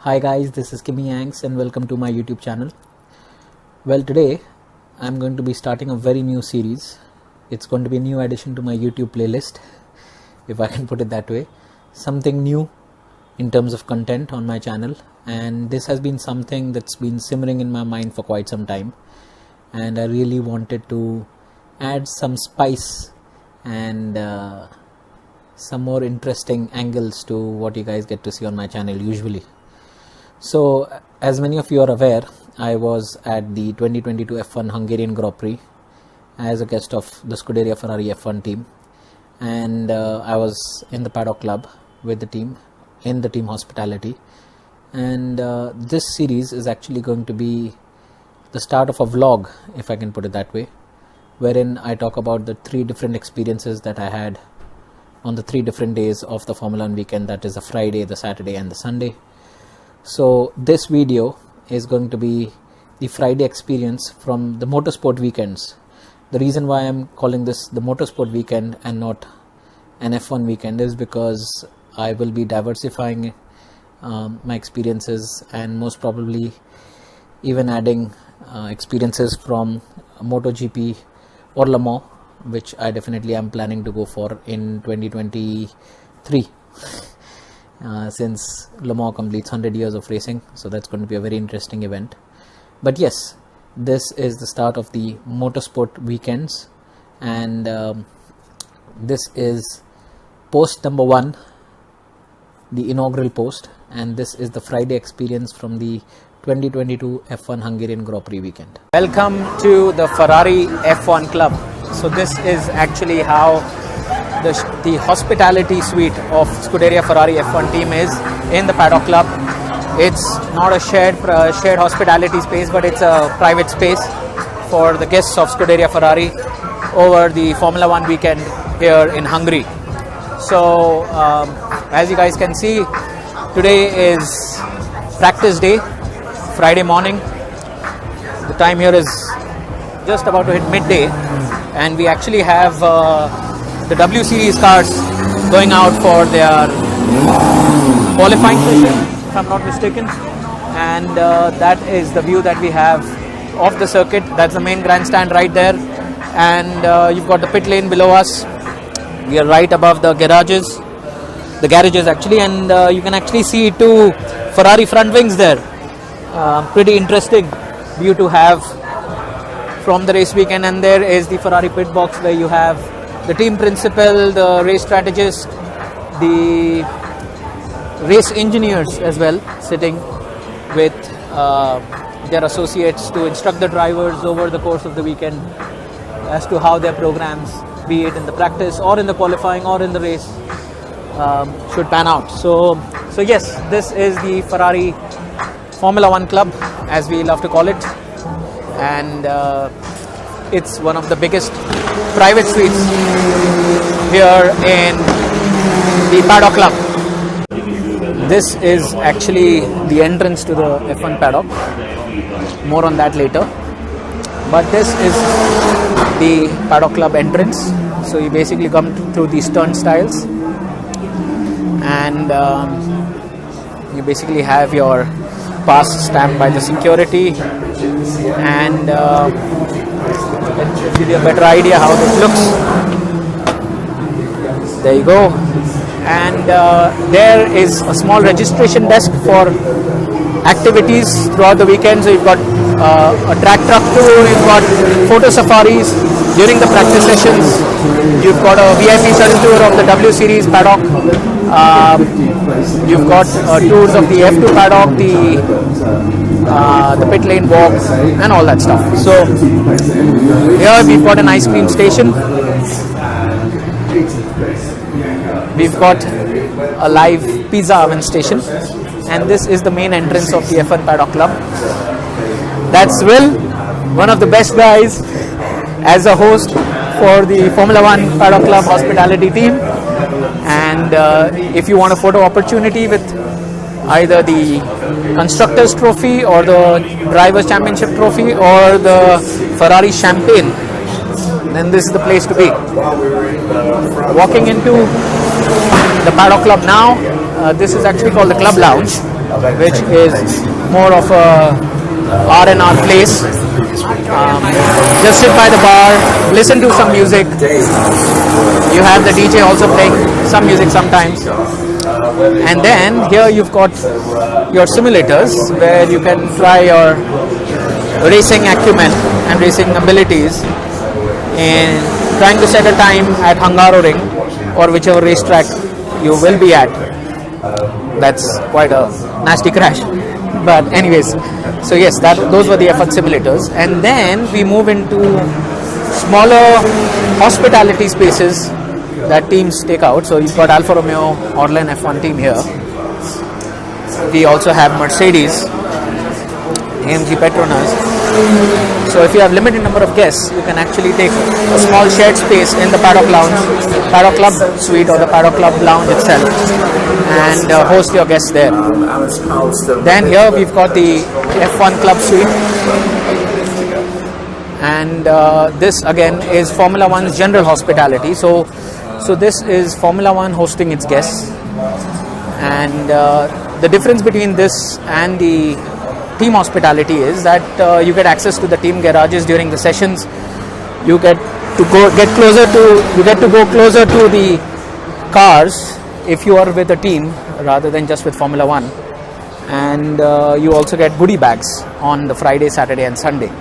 Hi guys, this is Kimmy Yanks and welcome to my YouTube channel. Well, today I'm going to be starting a very new series. It's going to be a new addition to my YouTube playlist, if I can put it that way. Something new in terms of content on my channel, and this has been something that's been simmering in my mind for quite some time, and I really wanted to add some spice and some more interesting angles to what you guys get to see on my channel usually. So, as many of you are aware, I was at the 2022 F1 Hungarian Grand Prix as a guest of the Scuderia Ferrari F1 Team, and I was in the Paddock Club with the team, in the team hospitality, and this series is actually going to be the start of a vlog, if I can put it that way, wherein I talk about the 3 different experiences that I had on the 3 different days of the Formula 1 weekend, that is the Friday, the Saturday and the Sunday. So this video is going to be the Friday experience from the Motorsport Weekends. The reason why I'm calling this the Motorsport Weekend and not an F1 weekend is because I will be diversifying my experiences and most probably even adding experiences from MotoGP or Le Mans, which I definitely am planning to go for in 2023. Since Le Mans completes 100 years of racing, so that's going to be a very interesting event. But yes, this is the start of the Motorsport Weekends, and this is post number 1, the inaugural post, and this is the Friday experience from the 2022 F1 Hungarian Grand Prix weekend. Welcome to the Ferrari F1 Club. So this is actually how the hospitality suite of Scuderia Ferrari F1 Team is in the Paddock Club. It's not a shared hospitality space, but it's a private space for the guests of Scuderia Ferrari over the Formula 1 weekend here in Hungary. So as you guys can see, today is practice day, Friday morning. The time here is just about to hit midday, and we actually have the W Series cars going out for their qualifying session, if I'm not mistaken, and that is the view that we have of the circuit. That's the main grandstand right there, and you've got the pit lane below us. We are right above the garages actually, and you can actually see 2 Ferrari front wings there. Pretty interesting view to have from the race weekend. And there is the Ferrari pit box where you have the team principal, the race strategist, the race engineers as well, sitting with their associates to instruct the drivers over the course of the weekend as to how their programs, be it in the practice or in the qualifying or in the race, should pan out. So yes, this is the Ferrari Formula 1 Club, as we love to call it, and it's one of the biggest private suites here in the Paddock Club. This is actually the entrance to the F1 paddock. More on that later. But this is the Paddock Club entrance. So you basically come through these turnstiles, and you basically have your pass stamped by the security, and let's give you a better idea how this looks. There you go. And there is a small registration desk for activities throughout the weekend. So you've got a track truck tour, you've got photo safaris during the practice sessions, you've got a VIP shuttle tour of the W Series paddock, you've got tours of the F2 paddock, the pit lane walk and all that stuff. So here we've got an ice cream station, we've got a live pizza oven station, and this is the main entrance of the F1 Paddock Club. That's Will, one of the best guys as a host for the Formula 1 Paddock Club hospitality team, and if you want a photo opportunity with either the Constructors Trophy or the Drivers Championship Trophy or the Ferrari Champagne, then this is the place to be. Walking into the Paddock Club now, this is actually called the Club Lounge, which is more of a R&R place. Just sit by the bar, listen to some music. You have the DJ also playing some music sometimes. And then here you've got your simulators where you can try your racing acumen and racing abilities in trying to set a time at Hungaroring or whichever racetrack you will be at. That's quite a nasty crash. But anyways, so yes, those were the F1 simulators. And then we move into smaller hospitality spaces that teams take out. So you've got Alfa Romeo Orlen F1 team here. We also have Mercedes, AMG Petronas. So if you have limited number of guests, you can actually take a small shared space in the Paddock Lounge, Paddock Club suite or the Paddock Club lounge itself, and host your guests there. Then here we've got the F1 Club suite, and this again is Formula One's general hospitality. So this is Formula One hosting its guests, and the difference between this and the team hospitality is that you get access to the team garages during the sessions. You get to go closer to the cars if you are with a team rather than just with Formula One, and you also get goodie bags on the Friday, Saturday and Sunday.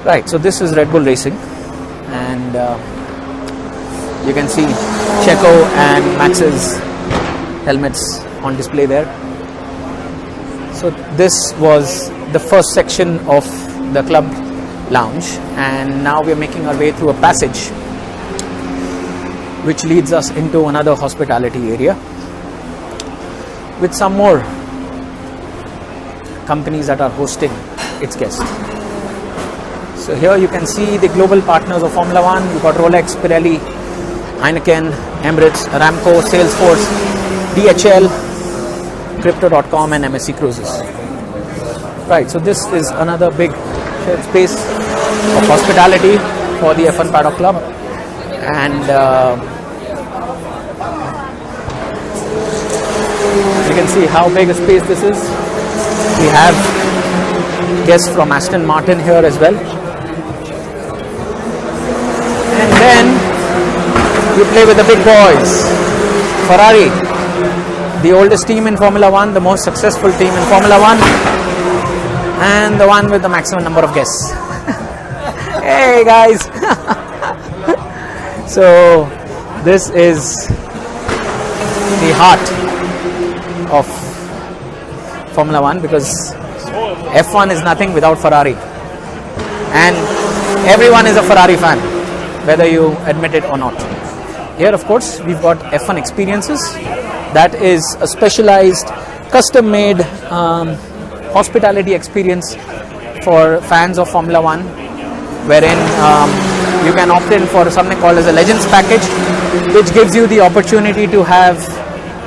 Right, so this is Red Bull Racing, and you can see Checo and Max's helmets on display there. So this was the first section of the club lounge, and now we are making our way through a passage which leads us into another hospitality area with some more companies that are hosting its guests. So here you can see the global partners of Formula One. You've got Rolex, Pirelli, Heineken, Emirates, Aramco, Salesforce, DHL, Crypto.com and MSC Cruises. Right, so this is another big shared space of hospitality for the F1 Paddock Club, and you can see how big a space this is. We have guests from Aston Martin here as well, and then you play with the big boys. Ferrari, the oldest team in Formula One, the most successful team in Formula One, and the one with the maximum number of guests. Hey guys! So this is the heart of Formula One, because F1 is nothing without Ferrari, and everyone is a Ferrari fan, whether you admit it or not. Here of course we've got F1 experiences. That is a specialized, custom-made hospitality experience for fans of Formula One, wherein you can opt in for something called as a Legends package, which gives you the opportunity to have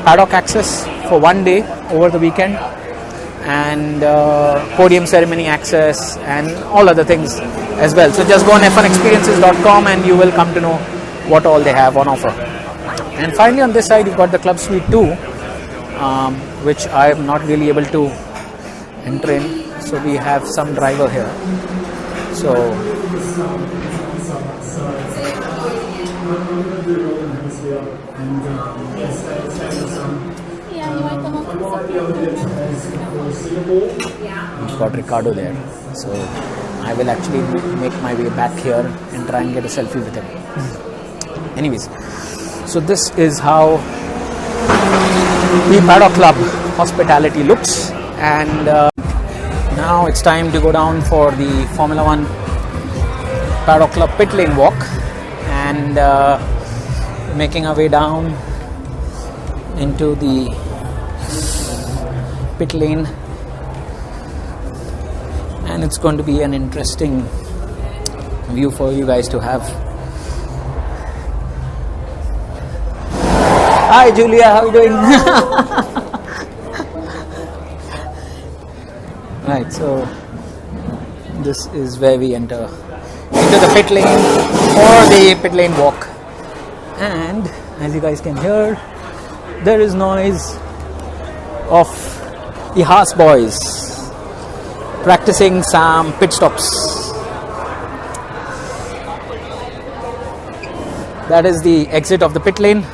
paddock access for one day over the weekend, and podium ceremony access and all other things as well. So just go on f1experiences.com and you will come to know what all they have on offer. And finally on this side you've got the Club Suite 2, which I am not really able to enter in. So we have some driver here. So we've got Ricardo there. So I will actually make my way back here and try and get a selfie with him. Anyways, so this is how the Paddock Club hospitality looks, and now it's time to go down for the Formula One Paddock Club pit lane walk, and making our way down into the pit lane, and it's going to be an interesting view for you guys to have. Hi Julia, how are you doing? Right, so this is where we enter into the pit lane for the pit lane walk, and as you guys can hear, there is noise of the Haas boys practicing some pit stops. That is the exit of the pit lane.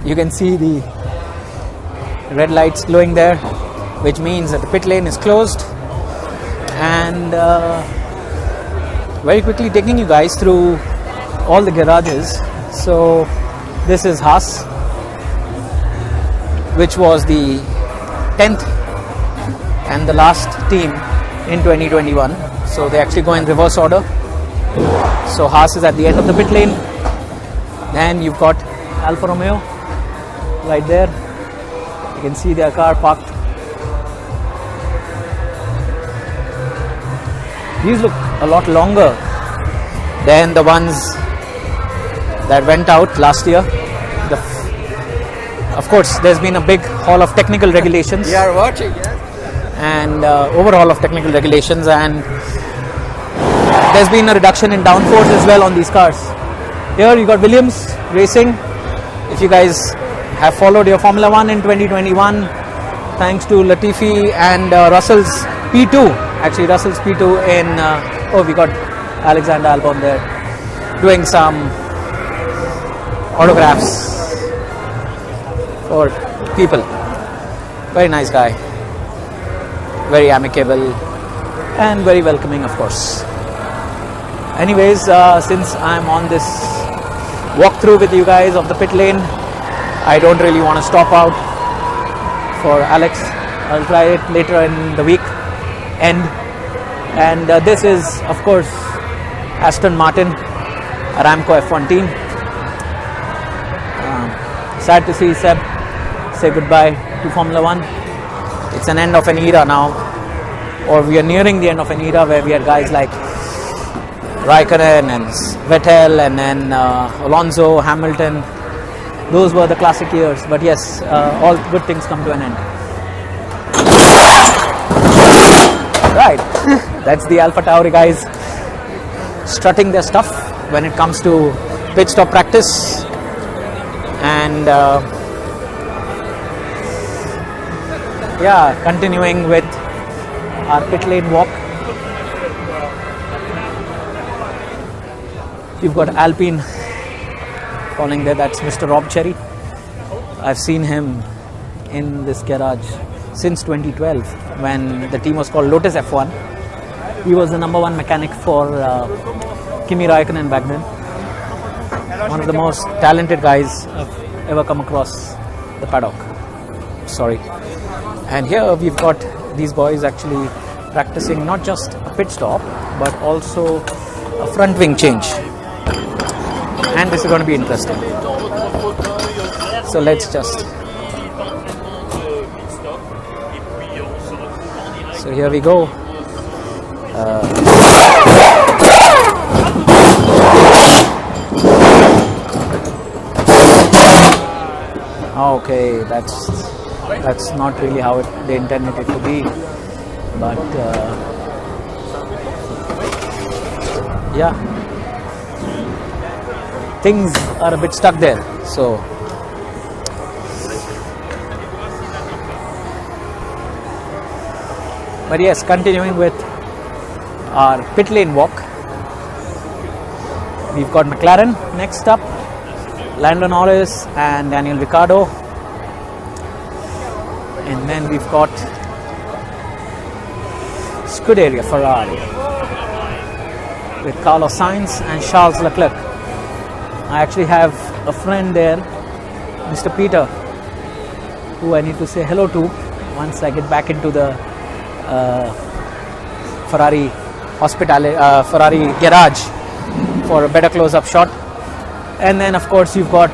You can see the red lights glowing there, which means that the pit lane is closed. And very quickly taking you guys through all the garages. So this is Haas, which was the 10th and the last team in 2021. So they actually go in reverse order. So Haas is at the end of the pit lane. Then you've got Alfa Romeo right there. You can see their car parked. These look a lot longer than the ones that went out last year. Of course, there's been a big haul of technical regulations. We are watching, yes. And overhaul of technical regulations, and there's been a reduction in downforce as well on these cars. Here you got Williams Racing. If you guys have followed your Formula 1 in 2021, thanks to Latifi and Russell's P2. Actually, Russell's P2 in... we got Alexander Albon there doing some autographs for people. Very nice guy. Very amicable and very welcoming, of course. Anyways, since I'm on this walkthrough with you guys of the pit lane, I don't really want to stop out for Alex. I'll try it later in the week end. And this is, of course, Aston Martin, Aramco F1 team. Sad to see Seb say goodbye to Formula 1. It's an end of an era now, or we are nearing the end of an era where we had guys like Raikkonen and Vettel and then Alonso, Hamilton. Those were the classic years. But yes, all good things come to an end. Right, that's the Alpha Tauri guys strutting their stuff when it comes to pit stop practice. And yeah, continuing with our pit lane walk. You've got Alpine following there. That's Mr. Rob Cherry. I've seen him in this garage since 2012 when the team was called Lotus F1. He was the #1 mechanic for Kimi Raikkonen back then. One of the most talented guys I've ever come across the paddock. Sorry. And here we've got these boys actually practicing not just a pit stop but also a front wing change. And this is going to be interesting. So let's just... So here we go. Okay, that's not really how they intended it to be, but yeah, things are a bit stuck there. So but yes, continuing with our pit lane walk, we've got McLaren next up, Lando Norris and Daniel Ricciardo. And then we've got Scuderia Ferrari with Carlos Sainz and Charles Leclerc. I actually have a friend there, Mr. Peter, who I need to say hello to once I get back into the Ferrari Ferrari garage for a better close-up shot. And then of course you've got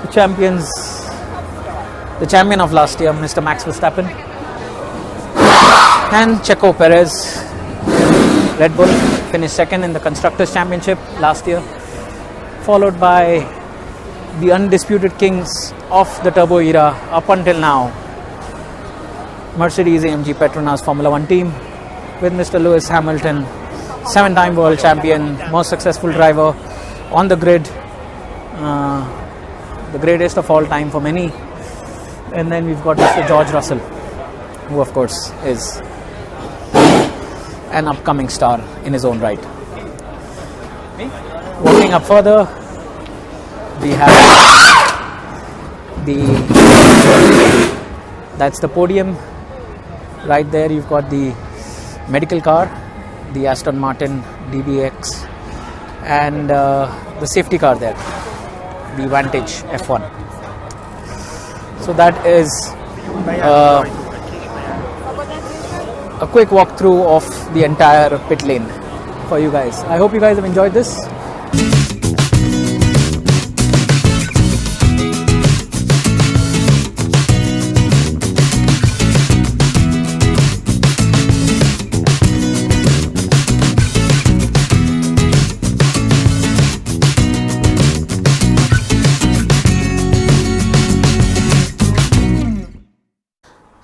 the champion of last year, Mr. Max Verstappen, and Checo Perez. Red Bull finished second in the Constructors' Championship last year, followed by the undisputed kings of the turbo era up until now, Mercedes-AMG Petronas Formula 1 team with Mr. Lewis Hamilton, 7-time world champion, most successful driver on the grid, the greatest of all time for many. And then we've got Mr. George Russell, who of course is an upcoming star in his own right. Walking up further, we have that's the podium. Right there you've got the medical car, the Aston Martin DBX, and the safety car there, the Vantage F1. So that is a quick walkthrough of the entire pit lane for you guys. I hope you guys have enjoyed this.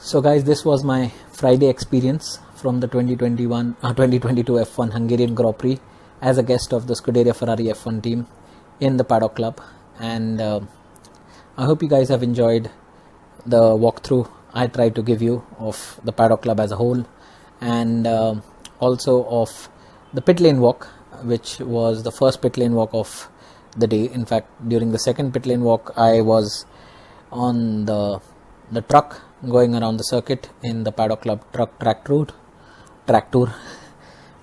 So guys, this was my Friday experience from the 2022 F1 Hungarian Grand Prix as a guest of the Scuderia Ferrari F1 team in the Paddock Club, and I hope you guys have enjoyed the walkthrough I tried to give you of the Paddock Club as a whole, and also of the pit lane walk, which was the first pit lane walk of the day. In fact, during the second pit lane walk I was on the truck going around the circuit in the Paddock Club track tour,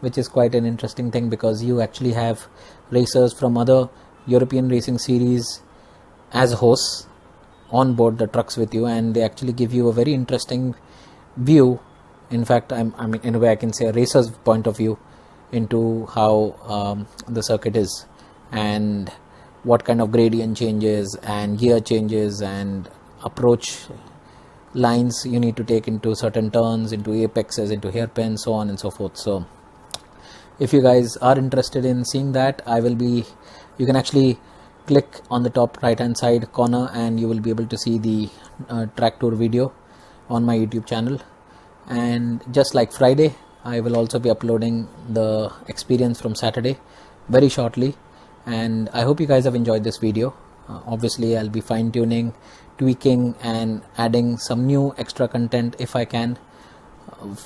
which is quite an interesting thing because you actually have racers from other European racing series as hosts on board the trucks with you, and they actually give you a very interesting view. In fact, I mean, in a way I can say a racer's point of view into how the circuit is and what kind of gradient changes and gear changes and approach lines you need to take into certain turns, into apexes, into hairpins, so on and so forth. So if you guys are interested in seeing that, you can actually click on the top right hand side corner and you will be able to see the track tour video on my YouTube channel. And just like Friday, I will also be uploading the experience from Saturday very shortly, and I hope you guys have enjoyed this video. Obviously I'll be fine tuning, tweaking and adding some new extra content if I can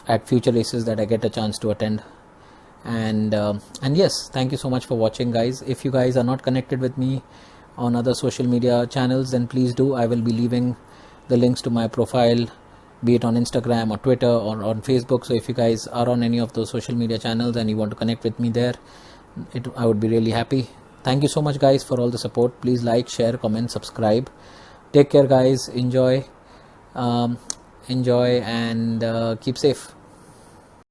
at future races that I get a chance to attend. And yes, thank you so much for watching, guys. If you guys are not connected with me on other social media channels, then please do. I will be leaving the links to my profile, be it on Instagram or Twitter or on Facebook. So if you guys are on any of those social media channels and you want to connect with me there, I would be really happy. Thank you so much, guys, for all the support. Please like, share, comment, subscribe. Take care, guys. Enjoy and keep safe.